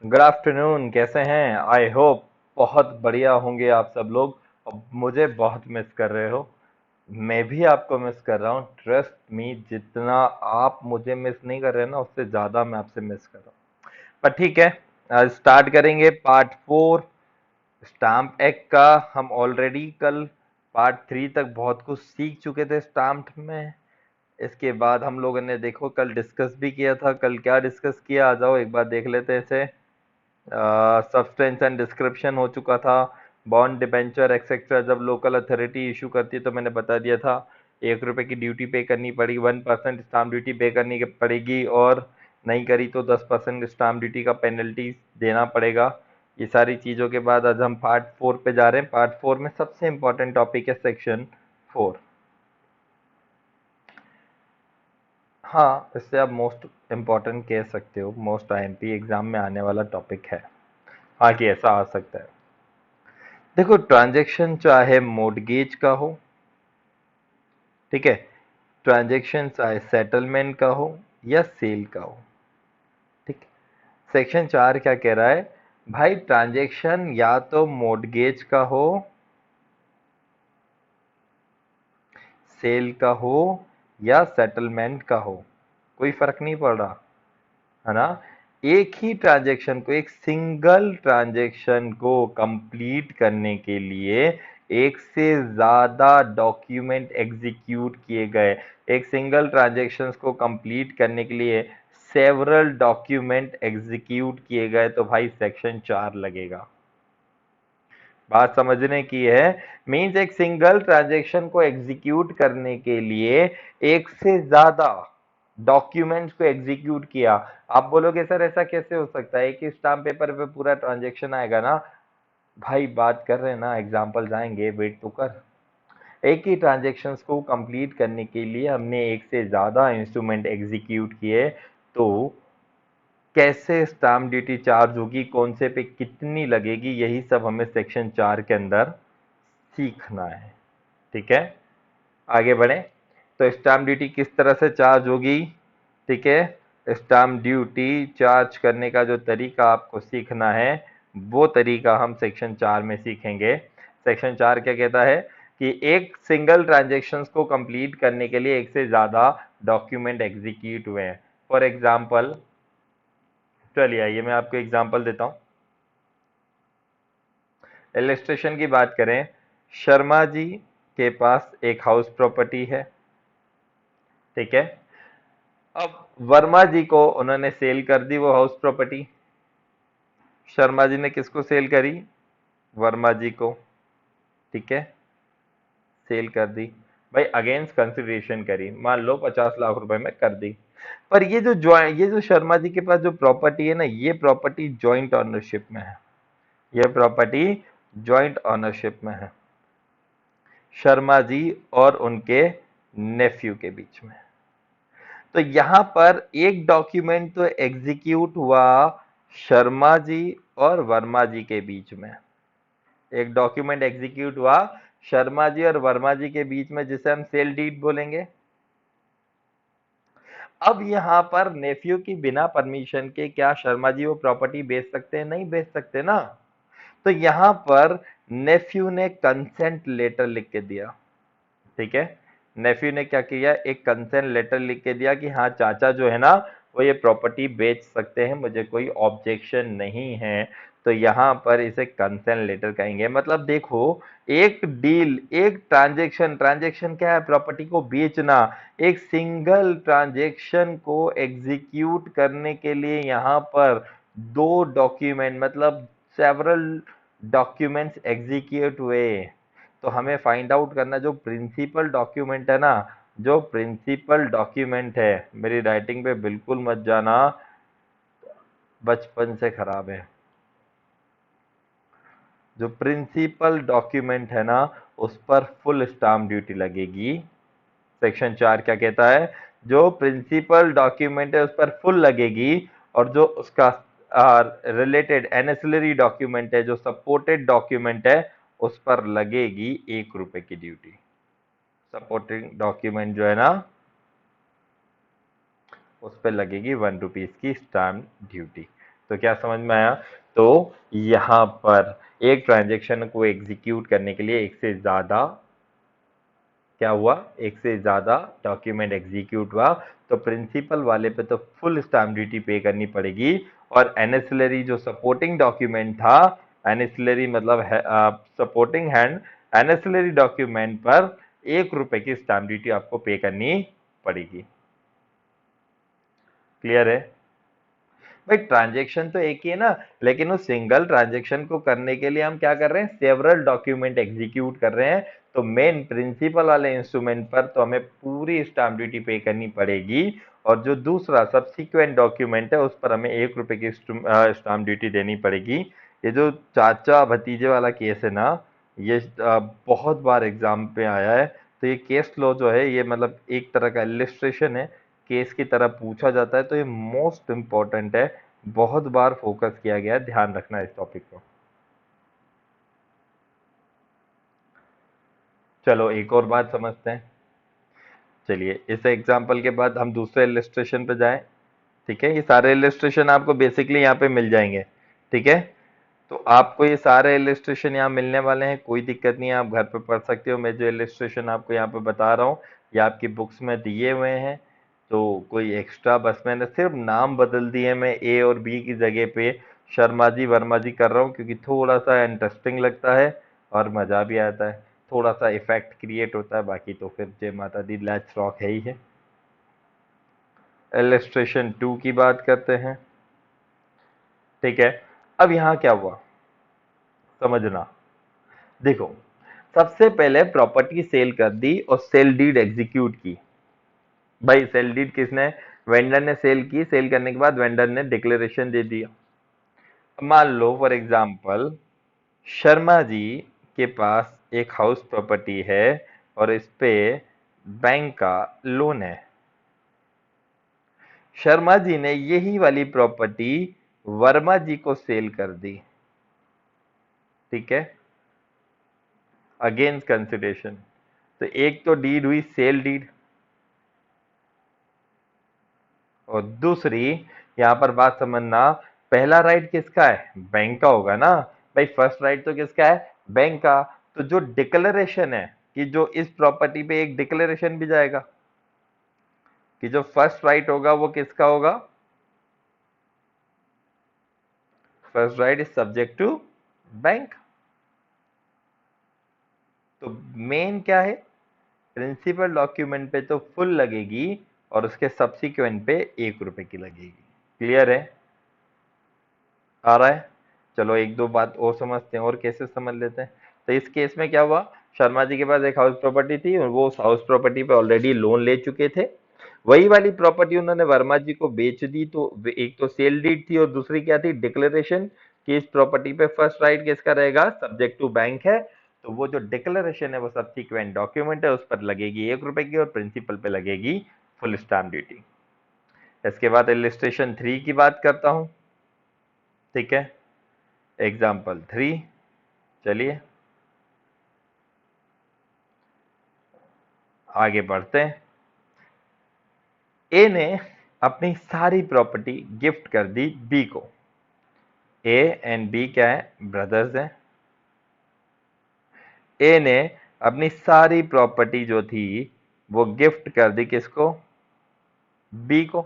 Good afternoon. कैसे हैं? I hope बहुत बढ़िया होंगे आप सब लोग। और मुझे बहुत मिस कर रहे हो। मैं भी आपको मिस कर रहा हूँ। ट्रस्ट मी, जितना आप मुझे मिस नहीं कर रहे ना, उससे ज़्यादा मैं आपसे मिस कर रहा हूँ। पर ठीक है, आज स्टार्ट करेंगे पार्ट 4 स्टाम्प एक्ट का। हम ऑलरेडी कल पार्ट 3 तक बहुत कुछ सीख चुके थे स्टाम्प में। इसके बाद हम लोगों ने देखो कल डिस्कस भी किया था। कल क्या डिस्कस किया, आ जाओ एक बार देख लेते हैं इसे। सब्सटेंस एंड डिस्क्रिप्शन हो चुका था। बॉन्ड डिबेंचर एक्सेट्रा जब लोकल अथॉरिटी इशू करती है तो मैंने बता दिया था 1 रुपए की ड्यूटी पे करनी पड़ेगी, 1% स्टाम्प ड्यूटी पे करनी पड़ेगी, और नहीं करी तो 10% स्टाम्प ड्यूटी का पेनल्टी देना पड़ेगा। ये सारी चीज़ों के बाद आज हम पार्ट 4 पे जा रहे हैं। पार्ट 4 में सबसे इंपॉर्टेंट टॉपिक है सेक्शन 4। हाँ, इससे आप मोस्ट इम्पॉर्टेंट कह सकते हो, मोस्ट आईएमपी एग्जाम में आने वाला टॉपिक है। हाँ कि ऐसा आ सकता है। देखो, ट्रांजैक्शन चाहे मोर्टगेज का हो, ठीक है, ट्रांजैक्शन चाहे सेटलमेंट का हो या सेल का हो, ठीक। सेक्शन 4 क्या कह रहा है? भाई ट्रांजैक्शन या तो मोर्टगेज का हो, सेल का हो या सेटलमेंट का हो, कोई फर्क नहीं पड़ रहा, है ना। एक ही ट्रांजैक्शन को, एक सिंगल ट्रांजैक्शन को कंप्लीट करने के लिए एक से ज्यादा डॉक्यूमेंट एग्जीक्यूट किए गए। एक सिंगल ट्रांजैक्शंस को कंप्लीट करने के लिए सेवरल डॉक्यूमेंट एग्जीक्यूट किए गए तो भाई सेक्शन 4 लगेगा। बात समझने की है। मींस एक सिंगल ट्रांजैक्शन को एग्जीक्यूट करने के लिए एक से ज्यादा डॉक्यूमेंट्स को एग्जीक्यूट किया। आप बोलोगे सर ऐसा कैसे हो सकता है कि स्टाम्प पेपर पे पूरा ट्रांजैक्शन आएगा ना? भाई बात कर रहे हैं ना, एग्जांपल जाएंगे, वेट तो कर। एक ही ट्रांजैक्शंस को कंप्लीट करने के लिए हमने एक से ज्यादा इंस्ट्रूमेंट एग्जीक्यूट किए, तो कैसे स्टाम्प ड्यूटी चार्ज होगी, कौन से पे कितनी लगेगी, यही सब हमें सेक्शन 4 के अंदर सीखना है। ठीक है, आगे बढ़े। तो स्टाम्प ड्यूटी किस तरह से चार्ज होगी? ठीक है, स्टाम्प ड्यूटी चार्ज करने का जो तरीका आपको सीखना है, वो तरीका हम सेक्शन 4 में सीखेंगे। सेक्शन 4 क्या कहता है कि एक सिंगल ट्रांजेक्शन्स को कंप्लीट करने के लिए एक से ज्यादा डॉक्यूमेंट एग्जीक्यूट हुए हैं। फॉर एग्जाम्पल, चलिए आइए मैं आपको एग्जाम्पल देता हूं। इलस्ट्रेशन की बात करें, शर्मा जी के पास एक हाउस प्रॉपर्टी है, ठीक है। अब वर्मा जी को उन्होंने सेल कर दी वो हाउस प्रॉपर्टी। शर्मा जी ने किसको सेल करी? वर्मा जी को, ठीक है, सेल कर दी। भाई अगेंस्ट कंसिडरेशन करी, मान लो 50 लाख रुपए में कर दी। पर ये जो शर्मा जी के पास जो प्रॉपर्टी है ना, ये प्रॉपर्टी जॉइंट ऑनरशिप में है। ये प्रॉपर्टी जॉइंट ऑनरशिप में है, शर्मा जी और उनके नेफ्यू के बीच में। तो यहां पर एक डॉक्यूमेंट तो एग्जीक्यूट हुआ शर्मा जी और वर्मा जी के बीच में। एक डॉक्यूमेंट एग्जीक्यूट हुआ शर्मा जी और वर्मा जी के बीच में, जिसे हम सेल डीड बोलेंगे। अब यहां पर नेफ्यू की बिना परमिशन के क्या शर्मा जी वो प्रॉपर्टी बेच सकते हैं? नहीं बेच सकते ना। तो यहां पर नेफ्यू ने कंसेंट लेटर लिख के दिया, ठीक है। नेफ्यू ने क्या किया? एक कंसेंट लेटर लिख के दिया कि हाँ चाचा जो है ना, वो ये प्रॉपर्टी बेच सकते हैं, मुझे कोई ऑब्जेक्शन नहीं है। तो यहां पर इसे कंसेंट लेटर कहेंगे। मतलब देखो, एक डील, एक ट्रांजेक्शन, ट्रांजेक्शन क्या है? प्रॉपर्टी को बेचना। एक सिंगल ट्रांजेक्शन को एग्जीक्यूट करने के लिए यहां पर दो डॉक्यूमेंट, मतलब सेवरल डॉक्यूमेंट्स एग्जीक्यूट हुए। तो हमें फाइंड आउट करना जो प्रिंसिपल डॉक्यूमेंट है ना, जो प्रिंसिपल डॉक्यूमेंट है, मेरी राइटिंग पे बिल्कुल मत जाना, बचपन से खराब है। जो प्रिंसिपल डॉक्यूमेंट है ना, उस पर फुल स्टाम्प ड्यूटी लगेगी। सेक्शन 4 क्या कहता है? जो प्रिंसिपल डॉक्यूमेंट है उस पर फुल लगेगी, और जो उसका रिलेटेड एनेसिलरी डॉक्यूमेंट है, जो सपोर्टेड डॉक्यूमेंट है, उस पर लगेगी 1 रुपए की ड्यूटी। सपोर्टिंग डॉक्यूमेंट जो है ना, उस पर लगेगी 1 रुपीज की स्टाम्प ड्यूटी। तो क्या समझ में आया? तो यहां पर एक ट्रांजेक्शन को एग्जीक्यूट करने के लिए एक से ज्यादा क्या हुआ, एक से ज्यादा डॉक्यूमेंट एग्जीक्यूट हुआ, तो प्रिंसिपल वाले पे तो फुल स्टैम्प ड्यूटी पे करनी पड़ेगी। और एनेसिलरी जो सपोर्टिंग डॉक्यूमेंट था, एनेसिलरी मतलब सपोर्टिंग हैंड, एनेसिलरी डॉक्यूमेंट पर 1 रुपए की स्टैम्प ड्यूटी आपको पे करनी पड़ेगी। क्लियर है? भाई ट्रांजेक्शन तो एक ही है ना, लेकिन उस सिंगल ट्रांजेक्शन को करने के लिए हम क्या कर रहे हैं, सेवरल डॉक्यूमेंट एग्जीक्यूट कर रहे हैं। तो मेन प्रिंसिपल वाले इंस्ट्रूमेंट पर तो हमें पूरी स्टाम्प ड्यूटी पे करनी पड़ेगी, और जो दूसरा सब्सिक्वेंट डॉक्यूमेंट है उस पर हमें 1 रुपए की स्टाम्प ड्यूटी देनी पड़ेगी। ये जो चाचा भतीजे वाला केस है ना, ये बहुत बार एग्जाम पे आया है। तो ये केस लॉ जो है ये मतलब एक तरह का इलिस्ट्रेशन है, केस की तरह पूछा जाता है, तो ये मोस्ट इंपॉर्टेंट है, बहुत बार फोकस किया गया है, ध्यान रखना इस टॉपिक को। चलो एक और बात समझते हैं। चलिए इस एग्जांपल के बाद हम दूसरे इलिस्ट्रेशन पे जाएं। ठीक है, ये सारे इलिस्ट्रेशन आपको बेसिकली यहाँ पे मिल जाएंगे। ठीक है, तो आपको ये सारे इलिस्ट्रेशन यहाँ मिलने वाले हैं, कोई दिक्कत नहीं है, आप घर पे पढ़ सकते हो। मैं जो इलिस्ट्रेशन आपको यहाँ पे बता रहा हूँ ये आपकी बुक्स में दिए हुए हैं, तो कोई एक्स्ट्रा, बस मैंने सिर्फ नाम बदल दिए, मैं ए और बी की जगह पे शर्मा जी वर्मा जी कर रहा हूँ, क्योंकि थोड़ा सा इंटरेस्टिंग लगता है और मजा भी आता है, थोड़ा सा इफेक्ट क्रिएट होता है। बाकी तो फिर जय माता दी, लेट्स रॉक है ही है। इलिस्ट्रेशन 2 की बात करते हैं। ठीक है, अब यहाँ क्या हुआ समझना। देखो, सबसे पहले प्रॉपर्टी सेल कर दी और सेल डीड एग्जीक्यूट की। भाई सेल डीड किसने, वेंडर ने सेल की, सेल करने के बाद वेंडर ने डिक्लेरेशन दे दिया। मान लो फॉर एग्जांपल शर्मा जी के पास एक हाउस प्रॉपर्टी है और इस पे बैंक का लोन है। शर्मा जी ने यही वाली प्रॉपर्टी वर्मा जी को सेल कर दी। ठीक है, अगेंस्ट कंसिडरेशन। तो एक तो डीड हुई सेल डीड, और दूसरी यहां पर बात समझना, पहला राइट किसका है, बैंक का होगा ना। भाई फर्स्ट राइट तो किसका है, बैंक का। तो जो डिक्लेरेशन है कि जो इस प्रॉपर्टी पे एक डिक्लेरेशन भी जाएगा कि जो फर्स्ट राइट होगा वो किसका होगा, first right is subject to bank. तो मेन क्या है, प्रिंसिपल डॉक्यूमेंट पे तो फुल लगेगी और उसके सब्सिक्वेंट पे 1 रुपए की लगेगी। क्लियर है, आ रहा है? चलो एक दो बात और समझते हैं और केसेस समझ लेते हैं। तो इस केस में क्या हुआ, शर्मा जी के पास एक हाउस प्रॉपर्टी थी और वो उस हाउस प्रॉपर्टी पे ऑलरेडी लोन ले चुके थे। वही वाली प्रॉपर्टी उन्होंने वर्मा जी को बेच दी, तो एक तो सेल डीड थी और दूसरी क्या थी, डिक्लेरेशन, कि इस प्रॉपर्टी पे फर्स्ट राइट किसका रहेगा, सब्जेक्ट टू बैंक है। तो वो जो डिक्लेरेशन है वो सब्सिक्वेंट डॉक्यूमेंट है, उस पर लगेगी 1 रुपए की और प्रिंसिपल पे लगेगी फुल स्टैम्प ड्यूटी। इसके बाद इलिस्ट्रेशन 3 की बात करता हूं। ठीक है, एग्जाम्पल 3, चलिए आगे बढ़ते हैं। ए ने अपनी सारी प्रॉपर्टी गिफ्ट कर दी बी को। ए एंड बी क्या है, ब्रदर्स हैं। ए ने अपनी सारी प्रॉपर्टी जो थी वो गिफ्ट कर दी किसको, बी को।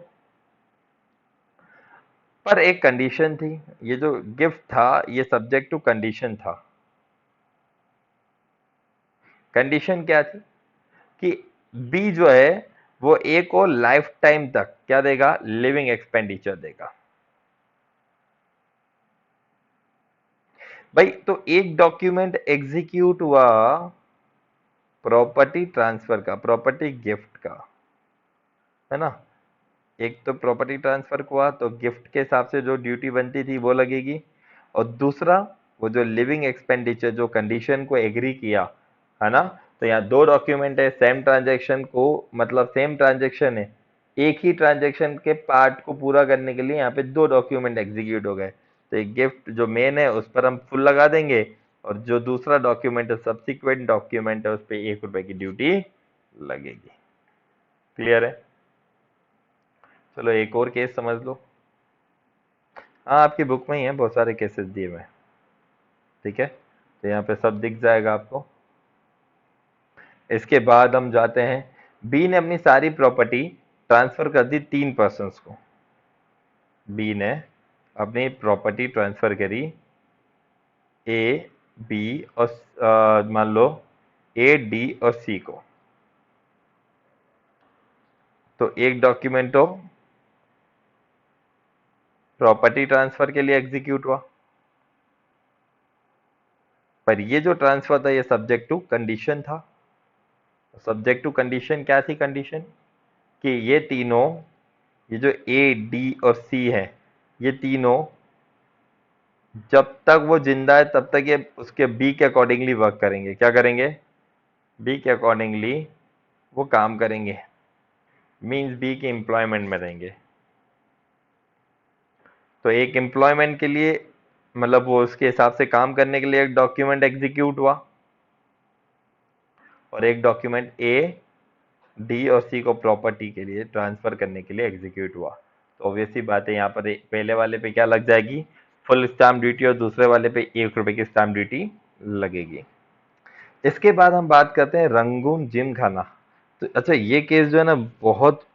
पर एक कंडीशन थी, ये जो गिफ्ट था ये सब्जेक्ट टू कंडीशन था। कंडीशन क्या थी कि बी जो है वो ए को लाइफ टाइम तक क्या देगा, लिविंग एक्सपेंडिचर देगा। भाई तो एक डॉक्यूमेंट एग्जीक्यूट हुआ प्रॉपर्टी ट्रांसफर का, प्रॉपर्टी गिफ्ट का, है ना। एक तो प्रॉपर्टी ट्रांसफर हुआ तो गिफ्ट के हिसाब से जो ड्यूटी बनती थी वो लगेगी, और दूसरा वो जो लिविंग एक्सपेंडिचर जो कंडीशन को एग्री किया, है ना। तो यहाँ दो डॉक्यूमेंट है, सेम ट्रांजेक्शन को मतलब सेम ट्रांजेक्शन है, एक ही ट्रांजेक्शन के पार्ट को पूरा करने के लिए यहाँ पे दो डॉक्यूमेंट एग्जीक्यूट हो गए। तो एक गिफ्ट जो मेन है उस पर हम फुल लगा देंगे, और जो दूसरा डॉक्यूमेंट है सब्सिक्वेंट डॉक्यूमेंट है उस पर 1 रुपए की ड्यूटी लगेगी। क्लियर है? चलो एक और केस समझ लो। हाँ, आपकी बुक में ही है, बहुत सारे केसेस दिए हुए हैं। ठीक है, तो यहाँ पे सब दिख जाएगा आपको। इसके बाद हम जाते हैं, बी ने अपनी सारी प्रॉपर्टी ट्रांसफर कर दी 3 पर्सन्स को। बी ने अपनी प्रॉपर्टी ट्रांसफर करी ए, बी और मान लो ए, डी और सी को। तो एक डॉक्यूमेंट तो प्रॉपर्टी ट्रांसफर के लिए एग्जीक्यूट हुआ, पर ये जो ट्रांसफर था ये सब्जेक्ट टू कंडीशन था। सब्जेक्ट टू कंडीशन क्या थी? कंडीशन कि ये तीनों, ये जो ए, डी और सी है, ये तीनों जब तक वो जिंदा है तब तक ये उसके बी के अकॉर्डिंगली वर्क करेंगे। क्या करेंगे? बी के अकॉर्डिंगली वो काम करेंगे, मींस बी के एम्प्लॉयमेंट में रहेंगे। तो एक एम्प्लॉयमेंट के लिए, मतलब वो उसके हिसाब से काम करने के लिए एक डॉक्यूमेंट एग्जीक्यूट हुआ, और एक डॉक्यूमेंट ए, डी और सी को प्रॉपर्टी के लिए ट्रांसफर करने के लिए एग्जीक्यूट हुआ। तो ऑब्वियस सी बात है, यहाँ पर पहले वाले पे क्या लग जाएगी? फुल स्टैम्प ड्यूटी, और दूसरे वाले पे 1 रुपए की स्टैम्प ड्यूटी लगेगी। इसके बाद हम बात करते हैं रंगून जिम खाना। तो अच्छा, ये केस जो है ना, बहुत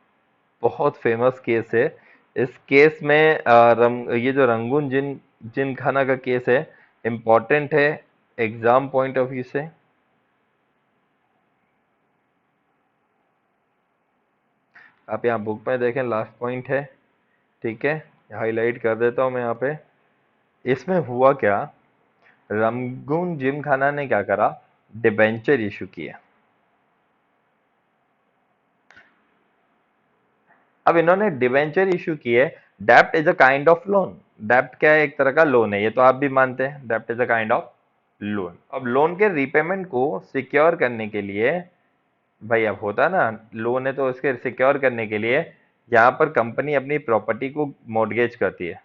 बहुत फेमस केस है। इस केस में ये जो रंगून जिम जिम खाना का केस है, इम्पोर्टेंट है एग्जाम पॉइंट ऑफ व्यू से। आप यहाँ बुक में देखें, लास्ट पॉइंट है। ठीक है, हाईलाइट कर देता हूं मैं यहाँ पे। इसमें हुआ क्या, रंगून जिम खाना ने क्या करा, डिबेंचर इशू किया। अब इन्होंने डिबेंचर इशू किए। डेप्ट is a kind of loan. डेप्ट क्या है? एक तरह का लोन है, ये तो आप भी मानते हैं, डेप्ट is a kind of loan. अब लोन के रीपेमेंट को सिक्योर करने के लिए, भाई अब होता है ना, लोन है तो उसके सिक्योर करने के लिए यहाँ पर कंपनी अपनी प्रॉपर्टी को मॉर्गेज करती है,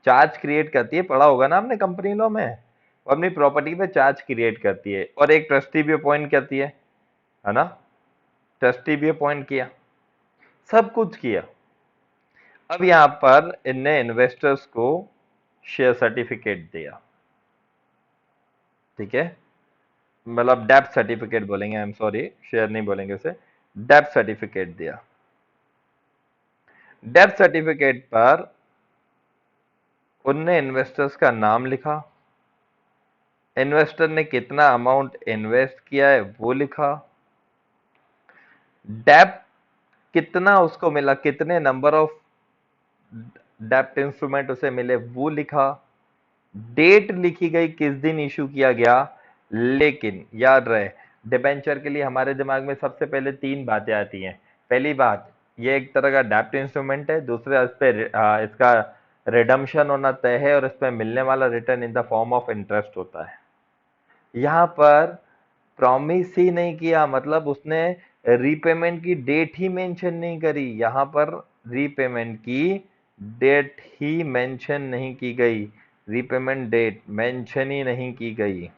चार्ज क्रिएट करती है। पढ़ा होगा ना आपने कंपनी लॉ में, वो अपनी प्रॉपर्टी पे चार्ज क्रिएट करती है, और एक ट्रस्टी भी अपॉइंट करती है ना? ट्रस्टी भी अपॉइंट किया, सब कुछ किया। अब यहां पर इनने इन्वेस्टर्स को शेयर सर्टिफिकेट दिया। ठीक है, मतलब डेप्थ सर्टिफिकेट बोलेंगे, आई एम सॉरी, शेयर नहीं बोलेंगे उसे, डेप्थ सर्टिफिकेट दिया। डेप्थ सर्टिफिकेट पर उनने इन्वेस्टर्स का नाम लिखा, इन्वेस्टर ने कितना अमाउंट इन्वेस्ट किया है वो लिखा, डेप्थ कितना उसको मिला, कितने नंबर ऑफ डेप्ट इंस्ट्रूमेंट उसे मिले वो लिखा, डेट लिखी गई किस दिन इशू किया गया। लेकिन याद रहे, डिबेंचर के लिए हमारे दिमाग में सबसे पहले 3 बातें आती हैं। पहली बात, ये एक तरह का डेप्ट इंस्ट्रूमेंट है। दूसरा, इस पे इसका रिडम्पशन होना तय है, और इस पे मिलने वाला return in the form of interest होता है। यहाँ पर प्रॉमिस ही नहीं किया, मतलब उसने रीपेमेंट की डेट ही मेंशन नहीं करी। यहाँ पर रीपेमेंट की डेट ही मेंशन नहीं की गई, रीपेमेंट डेट मेंशन ही नहीं की गई,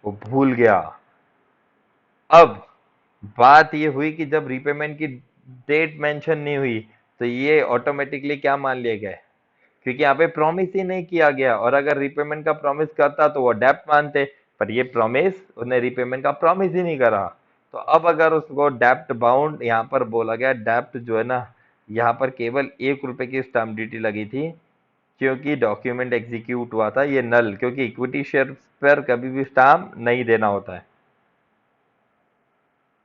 वो भूल गया। अब बात ये हुई कि जब रीपेमेंट की डेट मेंशन नहीं हुई, तो ये ऑटोमेटिकली क्या मान लिया गया, क्योंकि यहाँ पे प्रॉमिस ही नहीं किया गया। और अगर रीपेमेंट का प्रॉमिस करता तो वो डेप्ट मानते, पर ये प्रॉमिस, उसने रीपेमेंट का प्रॉमिस ही नहीं करा। तो अब अगर उसको डेप्ट बाउंड यहाँ पर बोला गया, डेप्ट जो है ना, यहाँ पर केवल 1 रुपए की स्टैम्प ड्यूटी लगी थी, क्योंकि डॉक्यूमेंट एग्जीक्यूट हुआ था। ये नल, क्योंकि इक्विटी शेयर पर कभी भी स्टैम्प नहीं देना होता है।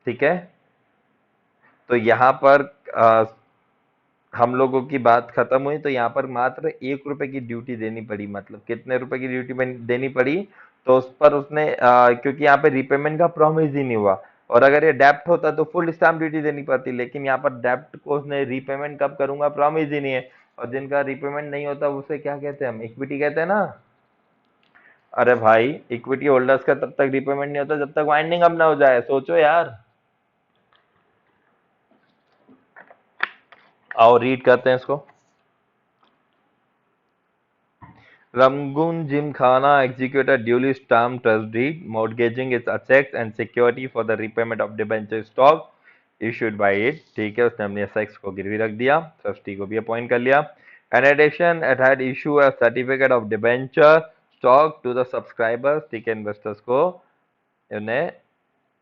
ठीक है, तो यहाँ पर हम लोगों की बात खत्म हुई, तो यहाँ पर मात्र 1 रुपए की ड्यूटी देनी पड़ी। मतलब कितने रुपए की ड्यूटी देनी पड़ी? तो उस पर उसने क्योंकि यहाँ पे रीपेमेंट का प्रॉमिस ही नहीं हुआ, और अगर ये डेप्ट होता तो फुल स्टैम्प ड्यूटी देनी पड़ती, लेकिन यहाँ पर डेप्ट को उसने रीपेमेंट कब करूंगा प्रॉमिस ही नहीं है। और जिनका रीपेमेंट नहीं होता उसे क्या कहते हैं? हम इक्विटी कहते हैं ना। अरे भाई, इक्विटी होल्डर्स का तब तक रीपेमेंट नहीं होता जब तक वाइंडिंग अप ना हो जाए। सोचो यार, आओ रीड करते हैं इसको। Ramgun Gymkhana executed a duly stamped trust deed, mortgaging its assets and security for the repayment of debenture stock issued by it, ठीक है, उसने अपने एसेट्स को गिरवी रख दिया, ट्रस्टी को भी अपॉइंट कर लिया। In addition it had issue a certificate of debenture stock to the subscribers, ठीक है, इन्वेस्टर्स को उन्हें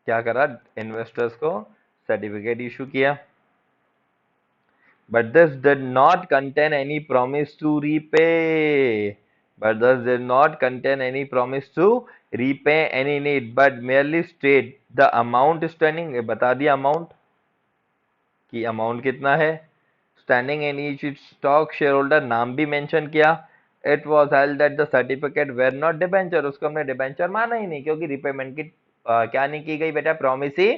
क्या करा, इन्वेस्टर्स को सर्टिफिकेट इशू किया। But this did not contain any promise to repay. But this did not contain any promise to repay any need, but merely state the amount standing. बता दिया अमाउंट कि amount कितना है। Standing in each stock share holder नाम भी mention किया। It was held that the certificate were not debenture, उसको हमने डिबेंचर माना ही नहीं क्योंकि रिपेमेंट की क्या नहीं की गई बेटा, प्रॉमिस ही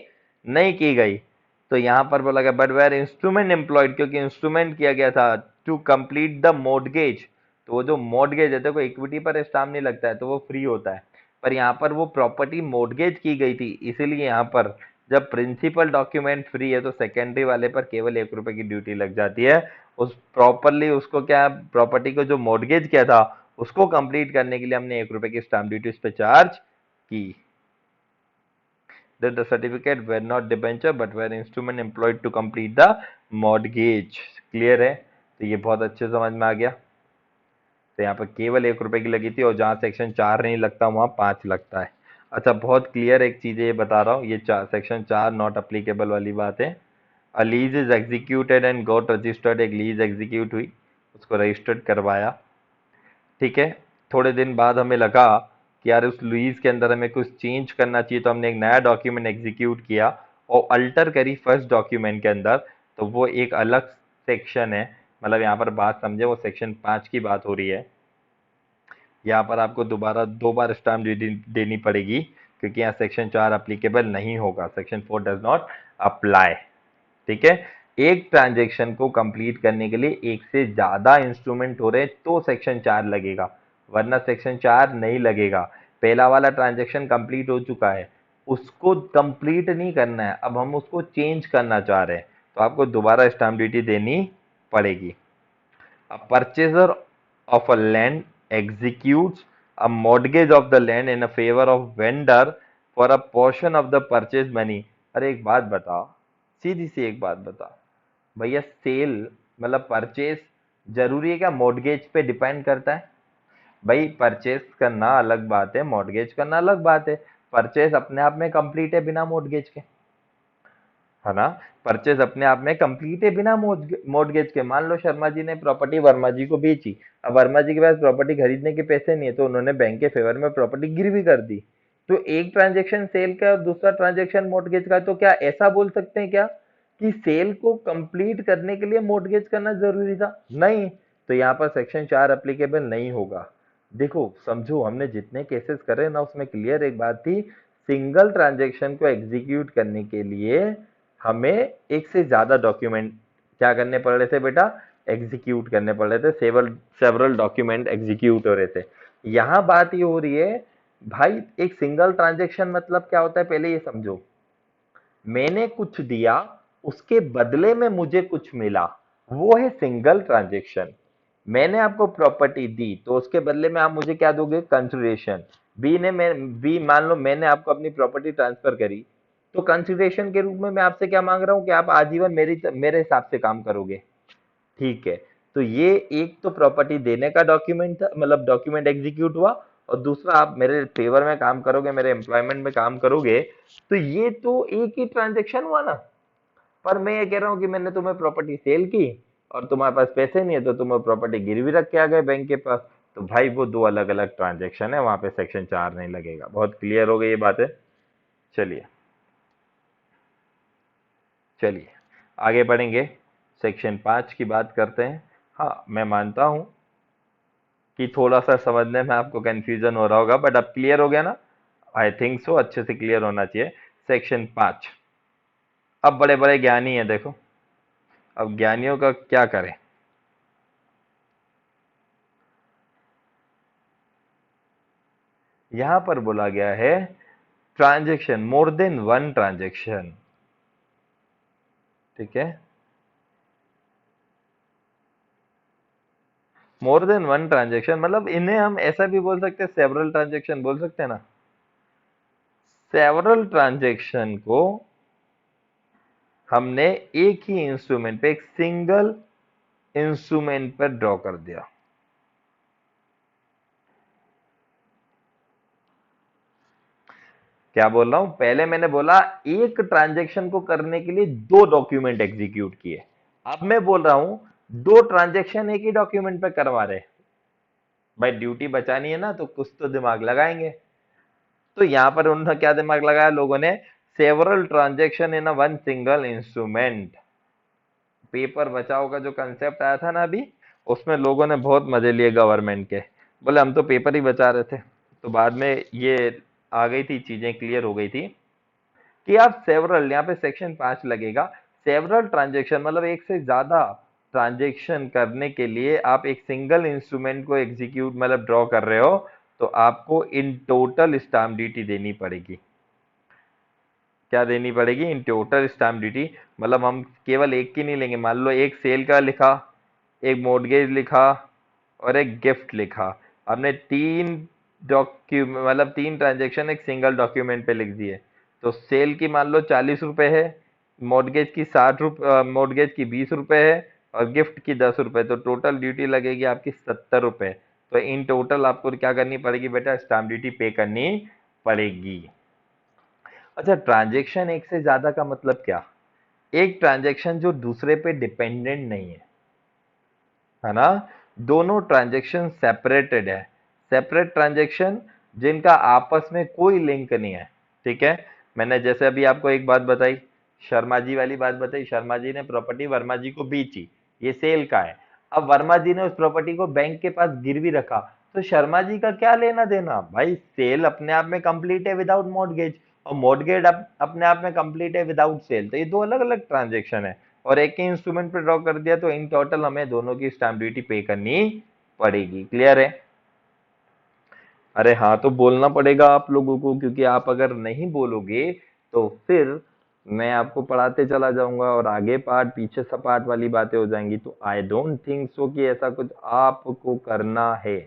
नहीं की गई। तो यहां पर बोला गया बट वेर इंस्ट्रूमेंट एम्प्लॉयड, क्योंकि इंस्ट्रूमेंट किया गया था टू कंप्लीट द मोर्टगेज। तो वो जो मोर्टगेज है, देखो इक्विटी पर स्टाम्प नहीं लगता है तो वो फ्री होता है, पर यहाँ पर वो प्रॉपर्टी मोर्टगेज की गई थी, इसीलिए यहाँ पर जब प्रिंसिपल डॉक्यूमेंट फ्री है तो सेकेंडरी वाले पर केवल 1 रुपए की ड्यूटी लग जाती है। उस प्रॉपरली उसको क्या, प्रॉपर्टी को जो मोर्टगेज किया था उसको कंप्लीट करने के लिए हमने 1 रुपए की स्टाम्प ड्यूटी उस पर चार्ज की। That the certificate were not debenture but were instrument employed to complete the mortgage। Clear है, तो ये बहुत अच्छे समझ में आ गया। तो यहाँ पर केवल 1 रुपए की लगी थी और जहाँ सेक्शन 4 नहीं लगता वहां 5 लगता है। अच्छा, बहुत क्लियर एक चीज ये बता रहा हूँ, ये सेक्शन 4 नॉट अप्लीकेबल वाली बात है। अ lease is executed and got registered, एक लीज एग्जीक्यूट हुई, उसको रजिस्टर्ड करवाया, ठीक है। थोड़े दिन बाद हमें लगा कि यार उस लीज के अंदर हमें कुछ चेंज करना चाहिए, तो हमने एक नया डॉक्यूमेंट एग्जीक्यूट किया और अल्टर करी फर्स्ट डॉक्यूमेंट के अंदर, तो वो एक अलग सेक्शन है। मतलब यहाँ पर बात समझे, वो सेक्शन 5 की बात हो रही है। यहाँ पर आपको दोबारा 2 बार स्टाम्प देनी पड़ेगी क्योंकि यहाँ सेक्शन 4 अप्लीकेबल नहीं होगा, सेक्शन 4 डज नॉट अप्लाई, ठीक है। एक ट्रांजेक्शन को कंप्लीट करने के लिए एक से ज्यादा इंस्ट्रूमेंट हो रहे तो सेक्शन 4 लगेगा, वरना सेक्शन 4 नहीं लगेगा। पहला वाला ट्रांजेक्शन कंप्लीट हो चुका है, उसको कंप्लीट नहीं करना है, अब हम उसको चेंज करना चाह रहे हैं तो आपको दोबारा स्टाम्प ड्यूटी देनी पड़ेगी। A purchaser of a land executes a mortgage of the land in a favor of vendor for a portion of the purchase money। अरे एक बात बता, सीधी सी एक बात बता भैया, सेल मतलब परचेस जरूरी है क्या मॉर्टगेज पे डिपेंड करता है? भाई परचेस करना अलग बात है, मॉर्टगेज करना अलग बात है। परचेस अपने आप में कंप्लीट है बिना मॉर्टगेज के, है ना। परचेज अपने आप में कंप्लीट है बिना मॉर्टगेज के। मान लो शर्मा जी ने प्रॉपर्टी वर्मा जी को बेची, अब वर्मा जी के पास प्रॉपर्टी खरीदने के पैसे नहीं है तो उन्होंने बैंक के फेवर में प्रॉपर्टी गिरवी कर दी। तो एक ट्रांजेक्शन सेल का और दूसरा ट्रांजेक्शन मॉर्टगेज का, तो क्या ऐसा बोल सकते हैं क्या कि सेल को कंप्लीट करने के लिए मॉर्टगेज करना जरूरी था? नहीं, तो यहाँ पर सेक्शन 4 अप्लीकेबल नहीं होगा। देखो समझो, हमने जितने केसेस करे ना उसमें क्लियर एक बात थी, सिंगल ट्रांजेक्शन को एग्जीक्यूट करने के लिए हमें एक से ज्यादा डॉक्यूमेंट क्या करने पड़ रहे थे बेटा, एग्जीक्यूट करने पड़ रहे थे, सेवरल डॉक्यूमेंट एग्जीक्यूट हो रहे थे। यहां बात ये हो रही है भाई, एक सिंगल ट्रांजेक्शन मतलब क्या होता है पहले ये समझो। मैंने कुछ दिया, उसके बदले में मुझे कुछ मिला, वो है सिंगल ट्रांजेक्शन। मैंने आपको प्रॉपर्टी दी तो उसके बदले में आप मुझे क्या दोगे, कंसिडरेशन। बी मान लो मैंने आपको अपनी प्रॉपर्टी ट्रांसफर करी, तो कंसिडरेशन के रूप में मैं आपसे क्या मांग रहा हूं कि आप आजीवन मेरे हिसाब से काम करोगे, ठीक है। तो ये एक तो प्रॉपर्टी देने का डॉक्यूमेंट था, मतलब डॉक्यूमेंट एग्जीक्यूट हुआ, और दूसरा आप मेरे फेवर में काम करोगे, मेरे एम्प्लॉयमेंट में काम करोगे, तो ये तो एक ही ट्रांजेक्शन हुआ ना। पर मैं ये कह रहा हूँ कि मैंने तुम्हें प्रॉपर्टी सेल की और तुम्हारे पास पैसे नहीं है तो तुम्हें प्रॉपर्टी गिरवी रख के आ गए बैंक के पास, तो भाई वो दो अलग अलग ट्रांजेक्शन है, वहां पे सेक्शन 4 नहीं लगेगा। बहुत क्लियर हो गई ये बात है। चलिए चलिए आगे बढ़ेंगे, सेक्शन 5 की बात करते हैं। हाँ मैं मानता हूं कि थोड़ा सा समझने में आपको कंफ्यूजन हो रहा होगा, बट अब क्लियर हो गया ना, आई थिंक सो अच्छे से क्लियर होना चाहिए। सेक्शन 5, अब बड़े बड़े ज्ञानी है देखो, अब ज्ञानियों का क्या करें। यहां पर बोला गया है transaction, more than one transaction, ठीक है। मोर देन वन ट्रांजेक्शन मतलब इन्हें हम ऐसा भी बोल सकते हैं, सेवरल ट्रांजेक्शन बोल सकते हैं ना। सेवरल ट्रांजेक्शन को हमने एक ही इंस्ट्रूमेंट पे, एक सिंगल इंस्ट्रूमेंट पर ड्रॉ कर दिया। क्या बोल रहा हूं, पहले मैंने बोला एक ट्रांजैक्शन को करने के लिए दो डॉक्यूमेंट एग्जीक्यूट किए, अब मैं बोल रहा हूं दो ट्रांजैक्शन एक ही डॉक्यूमेंट पे करवा रहे। भाई ड्यूटी बचानी है ना, तो कुछ तो दिमाग लगाएंगे। तो यहां पर उन्होंने क्या दिमाग लगाया लोगों ने, several transaction in a one single instrument. Paper बचाओ का जो कंसेप्ट आया था ना अभी, उसमें लोगों ने बहुत मजे लिए गवर्नमेंट के। बोले हम तो पेपर ही बचा रहे थे। तो बाद में ये आ गई थी, चीजें क्लियर हो गई थी कि आप सेवरल, यहाँ पे सेक्शन 5 लगेगा। सेवरल ट्रांजेक्शन मतलब एक से ज्यादा ट्रांजेक्शन करने के लिए आप एक सिंगल इंस्ट्रूमेंट को एग्जीक्यूट मतलब ड्रॉ कर रहे हो, तो आपको इन टोटल स्टाम्प ड्यूटी देनी पड़ेगी। क्या देनी पड़ेगी, इन टोटल स्टाम्प ड्यूटी। मतलब हम केवल एक की नहीं लेंगे, मान लो एक सेल का लिखा, एक मॉर्गेज लिखा और एक गिफ्ट लिखा। हमने तीन डॉक्यूमेंट मतलब तीन ट्रांजेक्शन एक सिंगल डॉक्यूमेंट पे लिख दिए। तो सेल की मान लो 40 रुपए है, मॉर्गेज की 60 रुपए, मॉर्गेज की 20 रुपए है और गिफ्ट की 10 रुपए, तो टोटल ड्यूटी लगेगी आपकी 70 रुपए। तो इन टोटल आपको क्या करनी पड़ेगी बेटा, स्टाम्प ड्यूटी पे करनी पड़ेगी। अच्छा, ट्रांजेक्शन एक से ज्यादा का मतलब क्या, एक ट्रांजेक्शन जो दूसरे पे डिपेंडेंट नहीं है ना। दोनों ट्रांजेक्शन सेपरेटेड है, सेपरेट ट्रांजेक्शन जिनका आपस में कोई लिंक नहीं है। ठीक है, मैंने जैसे अभी आपको एक बात बताई, शर्मा जी वाली बात बताई, शर्मा जी ने प्रॉपर्टी वर्मा जी को बेची, ये सेल का है। अब वर्मा जी ने उस प्रॉपर्टी को बैंक के पास गिरवी रखा, तो शर्मा जी का क्या लेना देना भाई, सेल अपने आप में कंप्लीट है विदाउट मॉर्गेज, और मॉर्गेज अपने आप में कंप्लीट है विदाउट सेल। तो ये दो अलग अलग ट्रांजेक्शन है, और एक ही इंस्ट्रूमेंट पे ड्रॉ कर दिया, तो इन टोटल हमें दोनों की स्टाम्प ड्यूटी पे करनी पड़ेगी। क्लियर है। अरे हाँ, तो बोलना पड़ेगा आप लोगों को, क्योंकि आप अगर नहीं बोलोगे तो फिर मैं आपको पढ़ाते चला जाऊंगा और आगे पार्ट पीछे सपाट वाली बातें हो जाएंगी। तो आई डोंट थिंक सो कि ऐसा कुछ आपको करना है।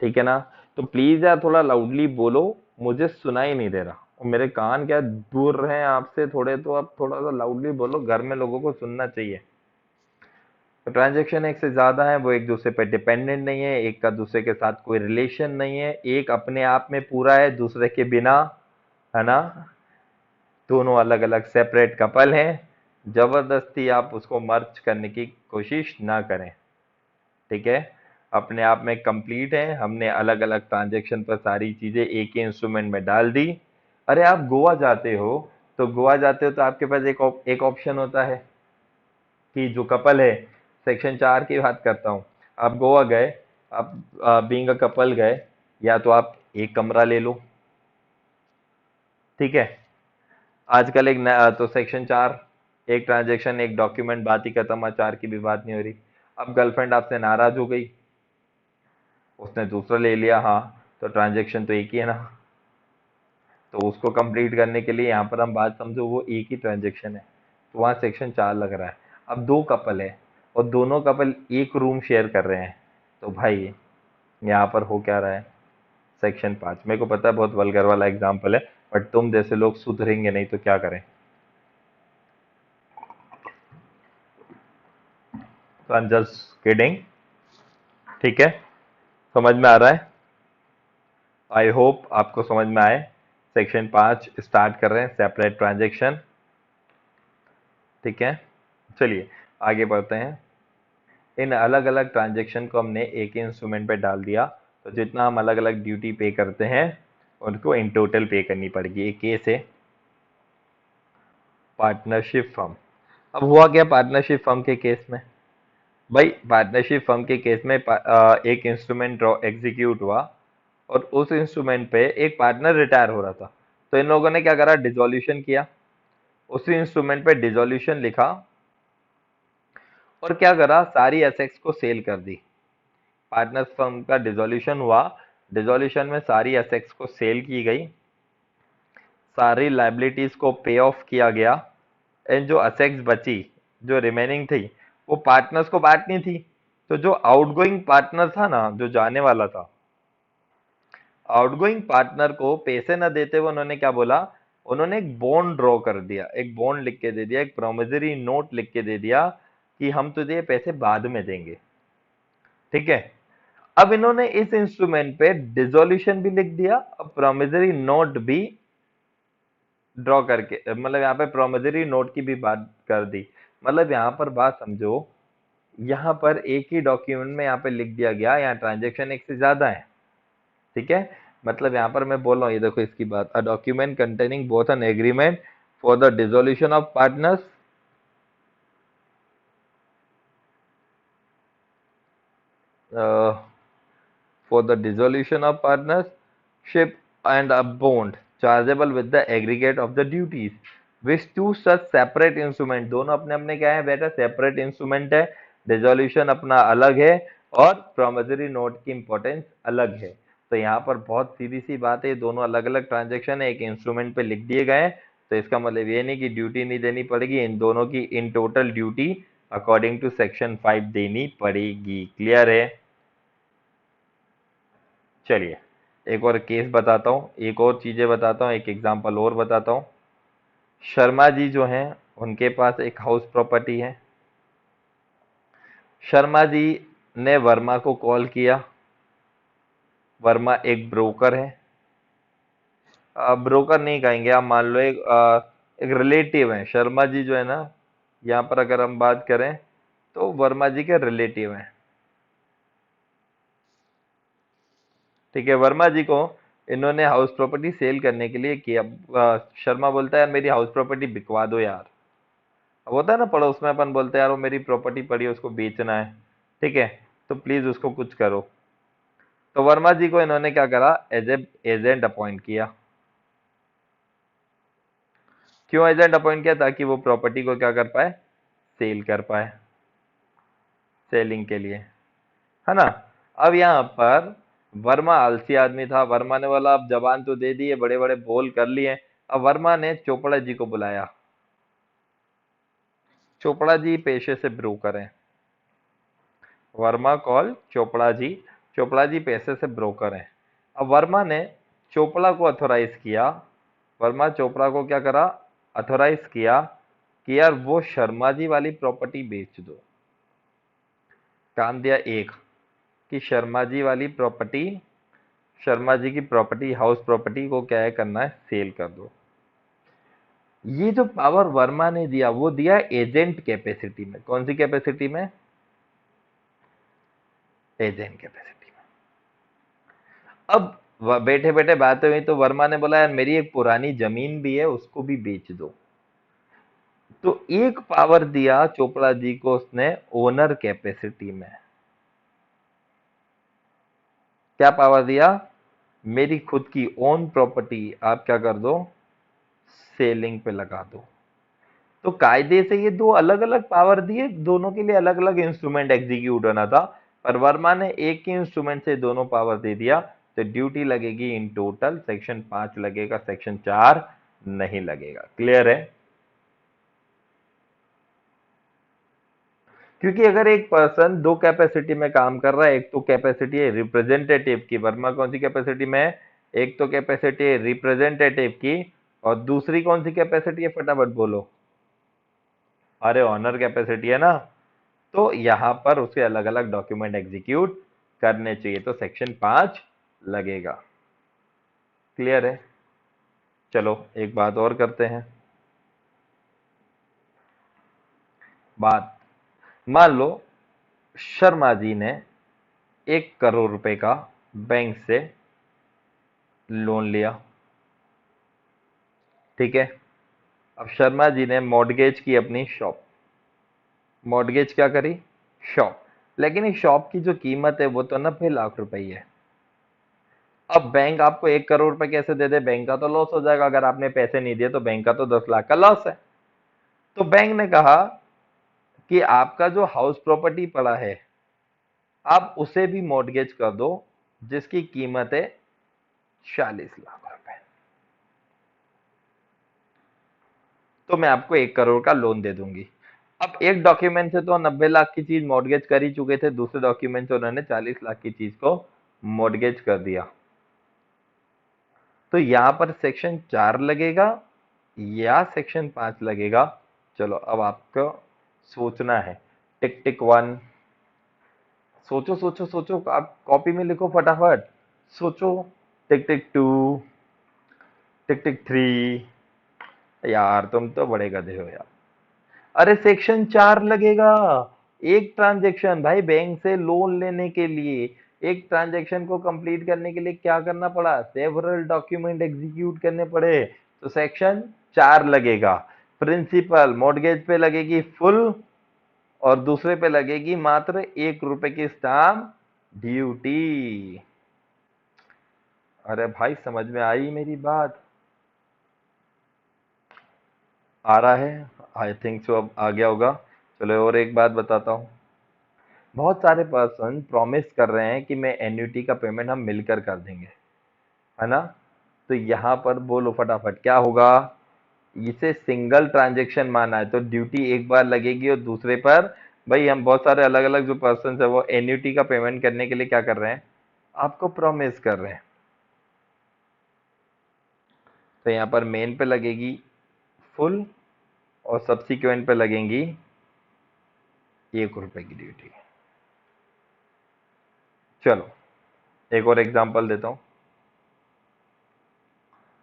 ठीक है ना। तो प्लीज यार थोड़ा लाउडली बोलो, मुझे सुनाई नहीं दे रहा और मेरे कान क्या दूर हैं आपसे थोड़े, तो आप थोड़ा सा लाउडली बोलो, घर में लोगों को सुनना चाहिए। तो ट्रांजेक्शन एक से ज्यादा है, वो एक दूसरे पे डिपेंडेंट नहीं है, एक का दूसरे के साथ कोई रिलेशन नहीं है, एक अपने आप में पूरा है दूसरे के बिना, है ना। दोनों अलग अलग सेपरेट कपल हैं, जबरदस्ती आप उसको मर्ज करने की कोशिश ना करें। ठीक है, अपने आप में कंप्लीट है, हमने अलग अलग ट्रांजेक्शन पर सारी चीजें एक ही इंस्ट्रूमेंट में डाल दी। अरे आप गोवा जाते हो, तो गोवा जाते हो तो आपके पास एक ऑप्शन होता है कि जो कपल है, सेक्शन 4 की बात करता हूँ, आप गोवा गए, आप बीइंग अ कपल गए, या तो आप एक कमरा ले लो। ठीक है, आजकल तो सेक्शन 4, एक ट्रांजेक्शन एक डॉक्यूमेंट, बात ही खत्म, 4 की भी बात नहीं हो रही। अब गर्लफ्रेंड आपसे नाराज हो गई, उसने दूसरा ले लिया, हाँ, तो ट्रांजेक्शन तो एक ही है ना। तो उसको कंप्लीट करने के लिए यहाँ पर हम बात समझो, वो एक ही ट्रांजेक्शन है, तो वहाँ सेक्शन 4 लग रहा है। अब दो कपल है और दोनों कपल एक रूम शेयर कर रहे हैं, तो भाई यहाँ पर हो क्या रहा है, सेक्शन 5। मेरे को पता है बहुत वल्गर वाला एग्जाम्पल है, बट तुम जैसे लोग सुधरेंगे नहीं तो क्या करें। तो आई एम जस्ट किडिंग। ठीक है, समझ में आ रहा है। आई होप आपको समझ में आए। सेक्शन 5 स्टार्ट कर रहे हैं, सेपरेट ट्रांजेक्शन। ठीक है, चलिए आगे बढ़ते हैं। इन अलग अलग ट्रांजेक्शन को हमने एक ही इंस्ट्रूमेंट पे डाल दिया, तो जितना हम अलग अलग ड्यूटी पे करते हैं उनको इन टोटल पे करनी पड़ेगी। एक केस है पार्टनरशिप फर्म। अब हुआ क्या पार्टनरशिप फर्म के केस में, भाई पार्टनरशिप फर्म के केस में एक इंस्ट्रूमेंट एग्जीक्यूट हुआ और उस इंस्ट्रूमेंट पे एक पार्टनर रिटायर हो रहा था। तो इन लोगों ने क्या करा, डिसोल्यूशन किया, उसी इंस्ट्रूमेंट पे डिसोल्यूशन लिखा और क्या करा, सारी एसेट्स को सेल कर दी। पार्टनर्स फर्म का डिसोल्यूशन हुआ, डिसोल्यूशन में सारी एसेट्स को सेल की गई, सारी लाइबिलिटीज को पे ऑफ किया गया, एंड जो एसेट्स बची, जो रिमेनिंग थी, वो पार्टनर्स को बांटनी थी। तो जो आउटगोइंग पार्टनर था ना, जो जाने वाला था, आउटगोइंग पार्टनर को पैसे न देते हुए उन्होंने क्या बोला, उन्होंने एक बॉन्ड ड्रॉ कर दिया, एक बॉन्ड लिख के दे दिया, एक प्रोमिसरी नोट लिख के दे दिया कि हम तुझे ये पैसे बाद में देंगे। ठीक है, अब इन्होंने इस इंस्ट्रूमेंट पे डिसोल्यूशन भी लिख दिया, अब प्रोमिसरी नोट भी ड्रॉ करके, मतलब यहाँ पे प्रोमिसरी नोट की भी बात कर दी। मतलब यहाँ पर बात समझो, यहाँ पर एक ही डॉक्यूमेंट में यहाँ पे लिख दिया गया, यहाँ ट्रांजेक्शन एक से ज्यादा है। ठीक है, मतलब यहाँ पर मैं बोल रहा हूँ, ये देखो इसकी बात, a document containing both an agreement for the dissolution of partners for the dissolution of partnership and a bond chargeable with the aggregate of the duties which two such separate instrument, दोनों अपने अपने क्या है बेटा, separate instrument है, dissolution अपना अलग है और प्रोमिसरी नोट की इंपॉर्टेंस अलग है। तो यहाँ पर बहुत सीधी सी बात है, दोनों अलग अलग ट्रांजेक्शन है, एक इंस्ट्रूमेंट पे लिख दिए गए हैं, तो इसका मतलब ये नहीं कि ड्यूटी नहीं देनी पड़ेगी, इन दोनों की in total duty according to section 5 देनी पड़ेगी। क्लियर है? चलिए एक और केस बताता हूँ, एक और चीजें बताता हूँ, एक एग्जांपल और बताता हूँ। शर्मा जी जो हैं, उनके पास एक हाउस प्रॉपर्टी है। शर्मा जी ने वर्मा को कॉल किया। वर्मा एक ब्रोकर है, ब्रोकर नहीं कहेंगे, आप मान लो एक रिलेटिव है। शर्मा जी जो है ना, यहाँ पर अगर हम बात करें तो वर्मा जी के रिलेटिव हैं। ठीक है, वर्मा जी को इन्होंने हाउस प्रॉपर्टी सेल करने के लिए किया। शर्मा बोलता है यार मेरी हाउस प्रॉपर्टी बिकवा दो यार। अब होता है ना पड़ोस में अपन बोलते हैं यार वो मेरी प्रॉपर्टी पड़ी है उसको बेचना है, ठीक है, तो प्लीज उसको कुछ करो। तो वर्मा जी को इन्होंने क्या करा, एज ए एजेंट अपॉइंट किया। क्यों एजेंट अपॉइंट किया? ताकि वो प्रॉपर्टी को क्या कर पाए, सेल कर पाए, सेलिंग के लिए, है ना। अब यहाँ पर वर्मा आलसी आदमी था, वर्मा ने बोला अब जबान तो दे दिए, बड़े बड़े बोल कर लिए। अब वर्मा ने चोपड़ा जी को बुलाया। चोपड़ा जी पेशे से ब्रोकर हैं। वर्मा कॉल चोपड़ा जी, चोपड़ा जी पैसे से ब्रोकर हैं। अब वर्मा ने चोपड़ा को अथोराइज किया, वर्मा चोपड़ा को क्या करा, अथोराइज किया कि यार वो शर्मा जी वाली प्रॉपर्टी बेच दो। काम दिया एक, कि शर्मा जी वाली प्रॉपर्टी, शर्मा जी की प्रॉपर्टी, हाउस प्रॉपर्टी को क्या है करना है, सेल कर दो। ये जो पावर वर्मा ने दिया वो दिया एजेंट कैपेसिटी में। कौन सी कैपेसिटी में? एजेंट कैपेसिटी में। अब बैठे बैठे बातें हुई तो वर्मा ने बोला यार मेरी एक पुरानी जमीन भी है उसको भी बेच दो। तो एक पावर दिया चोपड़ा जी को उसने ओनर कैपेसिटी में। क्या पावर दिया? मेरी खुद की ओन प्रॉपर्टी आप क्या कर दो, सेलिंग पे लगा दो। तो कायदे से ये दो अलग अलग पावर दिए, दोनों के लिए अलग अलग इंस्ट्रूमेंट एग्जीक्यूट होना था, पर वर्मा ने एक ही इंस्ट्रूमेंट से दोनों पावर दे दिया। तो ड्यूटी लगेगी इन टोटल सेक्शन 5 लगेगा, सेक्शन 4 नहीं लगेगा। क्लियर है? क्योंकि अगर एक पर्सन दो कैपेसिटी में काम कर रहा है, एक तो कैपेसिटी है रिप्रेजेंटेटिव की, वर्मा कौन सी कैपेसिटी में है, एक तो कैपेसिटी है रिप्रेजेंटेटिव की, और दूसरी कौन सी कैपेसिटी है, फटाफट बोलो, अरे ऑनर कैपेसिटी है ना। तो यहां पर उसे अलग अलग डॉक्यूमेंट एग्जीक्यूट करने चाहिए, तो सेक्शन 5 लगेगा। क्लियर है? चलो एक बात और करते हैं। बात, मान लो शर्मा जी ने 1 करोड़ रुपए का बैंक से लोन लिया। ठीक है, अब शर्मा जी ने मॉर्गेज की अपनी शॉप। मॉर्गेज क्या करी? शॉप। लेकिन इस शॉप की जो कीमत है वो तो 90 लाख रुपए ही है। अब बैंक आपको 1 करोड़ रुपए कैसे दे दे? बैंक का तो लॉस हो जाएगा, अगर आपने पैसे नहीं दिए तो बैंक का तो 10 लाख का लॉस है। तो बैंक ने कहा कि आपका जो हाउस प्रॉपर्टी पड़ा है आप उसे भी मॉर्गेज कर दो, जिसकी कीमत है 40 लाख रुपए, तो मैं आपको 1 करोड़ का लोन दे दूंगी। अब एक डॉक्यूमेंट से तो 90 लाख की चीज मॉर्गेज कर ही चुके थे, दूसरे डॉक्यूमेंट से उन्होंने 40 लाख की चीज को मॉर्गेज कर दिया। तो यहां पर सेक्शन 4 लगेगा या सेक्शन 5 लगेगा। चलो अब आपको सोचना है। टिक टिक 1, सोचो सोचो सोचो, आप कॉपी में लिखो फटाफट, सोचो। टिक टिक 2, टिक टिक 3। यार तुम तो बड़े गधे हो यार। अरे सेक्शन 4 लगेगा। एक ट्रांजैक्शन भाई, बैंक से लोन लेने के लिए एक ट्रांजैक्शन को कंप्लीट करने के लिए क्या करना पड़ा, सेवरल डॉक्यूमेंट एग्जीक्यूट करने पड़े, तो सेक्शन 4 लगेगा। प्रिंसिपल मॉर्गेज पे लगेगी फुल, और दूसरे पे लगेगी मात्र 1 रुपए की स्टाम्प ड्यूटी। अरे भाई समझ में आई मेरी बात? आ रहा है? आई थिंक सो अब आ गया होगा। चलो और एक बात बताता हूँ। बहुत सारे पर्सन प्रॉमिस कर रहे हैं कि मैं एन्युटी का पेमेंट हम मिलकर कर देंगे, है ना? तो यहाँ पर बोलो फटाफट क्या होगा। इसे सिंगल ट्रांजेक्शन माना है तो ड्यूटी एक बार लगेगी, और दूसरे पर भाई हम बहुत सारे अलग अलग जो पर्सन है वो एन्युटी का पेमेंट करने के लिए क्या कर रहे हैं, आपको प्रॉमिस कर रहे हैं। तो यहाँ पर मेन पे लगेगी फुल, और सब्सिक्वेंट पे लगेंगी 1 रुपए की ड्यूटी। चलो एक और एग्जांपल देता हूँ।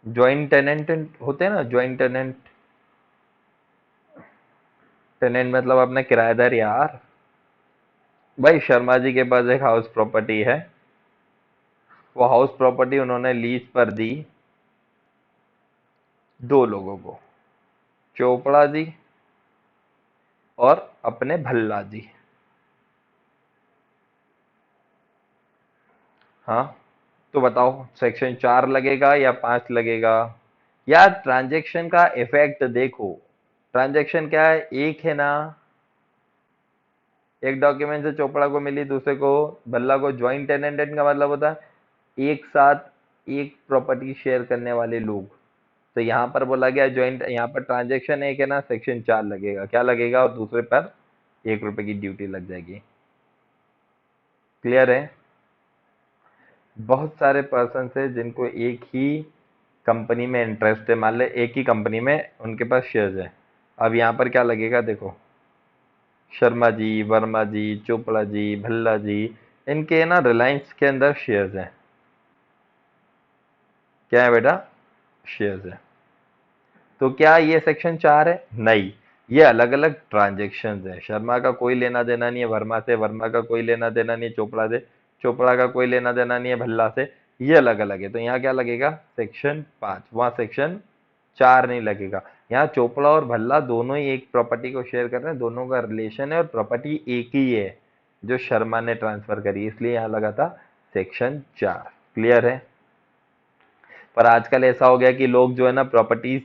ज्वाइंट टेनेंट होते हैं ना, ज्वाइंट टेनेंट। टेनेंट मतलब अपना किराएदार यार। भाई शर्मा जी के पास एक हाउस प्रॉपर्टी है, वो हाउस प्रॉपर्टी उन्होंने लीज पर दी 2 लोगों को, चोपड़ा जी और अपने भल्ला जी। हाँ, तो बताओ सेक्शन 4 लगेगा या 5 लगेगा? यार ट्रांजेक्शन का इफेक्ट देखो, ट्रांजेक्शन क्या है, एक है ना। एक डॉक्यूमेंट से चोपड़ा को मिली, दूसरे को भल्ला को। ज्वाइंट टेनेंट का मतलब होता है एक साथ एक प्रॉपर्टी शेयर करने वाले लोग। तो यहाँ पर बोला गया ज्वाइंट, यहाँ पर ट्रांजेक्शन एक है ना, सेक्शन 4 लगेगा। क्या लगेगा, और दूसरे पर 1 रुपए की ड्यूटी लग जाएगी। क्लियर है? बहुत सारे पर्सन है जिनको एक ही कंपनी में इंटरेस्ट है, मान ले एक ही कंपनी में उनके पास शेयर्स है। अब यहाँ पर क्या लगेगा देखो, शर्मा जी, वर्मा जी, चोपड़ा जी, भल्ला जी, इनके ना रिलायंस के अंदर शेयर्स हैं। क्या है बेटा? शेयर्स है। तो क्या ये सेक्शन 4 है? नहीं, ये अलग अलग ट्रांजेक्शन है। शर्मा का कोई लेना देना नहीं है वर्मा से, वर्मा का कोई लेना देना नहीं है चोपड़ा से, चोपड़ा का कोई लेना देना नहीं है भल्ला से। ये अलग अलग है। तो यहाँ क्या लगेगा, सेक्शन 5। वहां सेक्शन 4 नहीं लगेगा। यहाँ चोपड़ा और भल्ला दोनों ही एक प्रॉपर्टी को शेयर कर रहे हैं, दोनों का रिलेशन है और प्रॉपर्टी एक ही है जो शर्मा ने ट्रांसफर करी, इसलिए यहाँ लगा था सेक्शन 4। क्लियर है? पर आजकल ऐसा हो गया कि लोग जो है ना प्रॉपर्टीज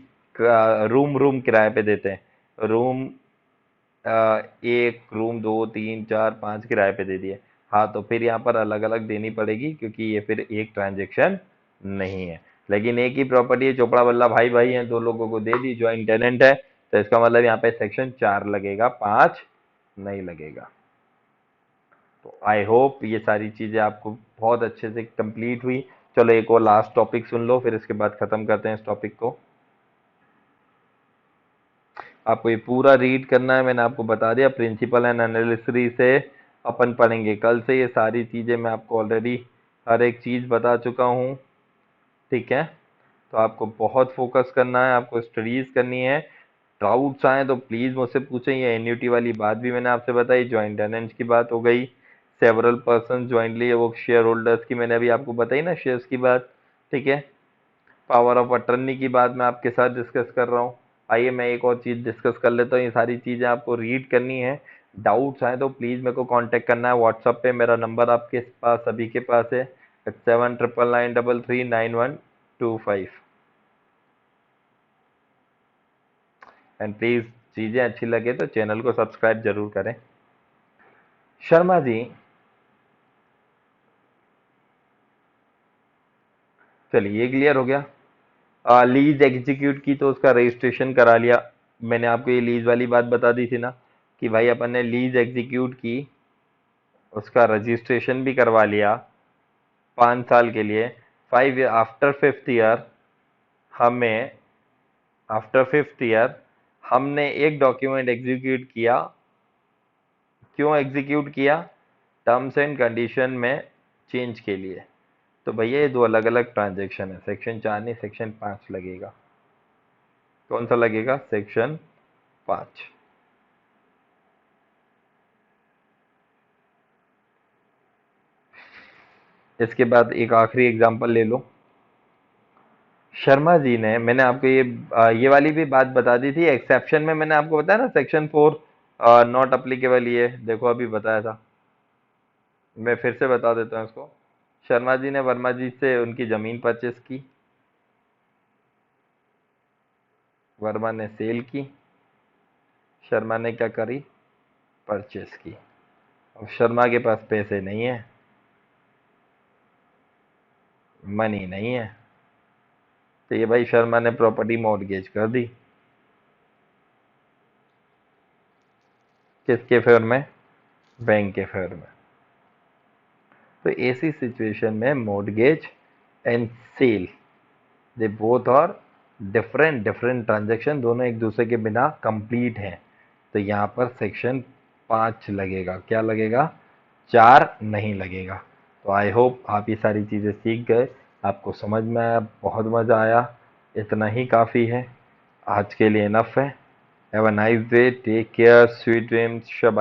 रूम रूम किराए पे देते हैं। रूम एक रूम 2 3 4 5 किराए पे दे दिए। हाँ, तो फिर यहाँ पर अलग अलग देनी पड़ेगी क्योंकि ये फिर एक ट्रांजेक्शन नहीं है। लेकिन एक ही प्रॉपर्टी है, चोपड़ा बल्ला भाई भाई हैं, 2 लोगों को दे दी, ज्वाइंट टेनेंट है, तो इसका मतलब यहाँ पे सेक्शन 4 लगेगा, 5 नहीं लगेगा। तो आई होप ये सारी चीजें आपको बहुत अच्छे से कंप्लीट हुई। चलो एक और लास्ट टॉपिक सुन लो, फिर इसके बाद खत्म करते हैं इस टॉपिक को। आपको ये पूरा रीड करना है, मैंने आपको बता दिया। प्रिंसिपल एंड एनालिसिस से अपन पढ़ेंगे कल से। ये सारी चीजें मैं आपको ऑलरेडी हर एक चीज बता चुका हूँ। ठीक है, तो आपको बहुत फोकस करना है, आपको स्टडीज करनी है। डाउट्स आए तो प्लीज मुझसे पूछें। ये एन्युटी वाली बात भी मैंने आपसे बताई, ज्वाइंट टेनेंट्स की बात हो गई, सेवरल पर्सन ज्वाइंटली, वो शेयर होल्डर्स की मैंने अभी आपको बताई ना, शेयर्स की बात। ठीक है, पावर ऑफ अटर्नी की बात मैं आपके साथ डिस्कस कर रहा हूँ। आइए मैं एक और चीज डिस्कस कर लेता हूँ। ये सारी चीजें आपको रीड करनी है। डाउट्स आए तो प्लीज मेरे को कांटेक्ट करना है व्हाट्सएप पे। मेरा नंबर आपके पास सभी के पास है, 7999339125। एंड प्लीज चीजें अच्छी लगे तो चैनल को सब्सक्राइब जरूर करें। शर्मा जी, चलिए ये क्लियर हो गया। लीज एग्जीक्यूट की तो उसका रजिस्ट्रेशन करा लिया। मैंने आपको ये लीज वाली बात बता दी थी ना कि भाई अपन ने लीज एग्जीक्यूट की, उसका रजिस्ट्रेशन भी करवा लिया 5 साल के लिए। 5 ईयर आफ्टर 5th ईयर हमें आफ्टर 5th ईयर हमने एक डॉक्यूमेंट एग्जीक्यूट किया। क्यों एग्जीक्यूट किया? टर्म्स एंड कंडीशन में चेंज के लिए। तो भैया ये दो अलग अलग ट्रांजेक्शन है, सेक्शन 4 नहीं सेक्शन 5 लगेगा। कौन सा लगेगा? सेक्शन 5। इसके बाद एक आखिरी एग्जांपल ले लो। शर्मा जी ने, मैंने आपको ये वाली भी बात बता दी थी एक्सेप्शन में, मैंने आपको बताया ना सेक्शन 4 नॉट अप्लीकेबल, ये देखो अभी बताया था। मैं फिर से बता देता हूँ इसको। शर्मा जी ने वर्मा जी से उनकी जमीन परचेस की, वर्मा ने सेल की, शर्मा ने क्या करी? परचेस की। अब शर्मा के पास पैसे नहीं है, मनी नहीं है, तो ये भाई शर्मा ने प्रॉपर्टी मॉर्गेज कर दी। किसके फेवर में? बैंक के फेवर में। तो ऐसी सिचुएशन में mortgage and sale, they both are different different transaction, दोनों एक दूसरे के बिना कंप्लीट हैं। तो यहाँ पर सेक्शन 5 लगेगा। क्या लगेगा? 4 नहीं लगेगा। तो आई होप आप ये सारी चीज़ें सीख गए, आपको समझ में आया, बहुत मज़ा आया। इतना ही काफ़ी है, आज के लिए इनफ है। Have a nice day, take care, sweet dreams, Shab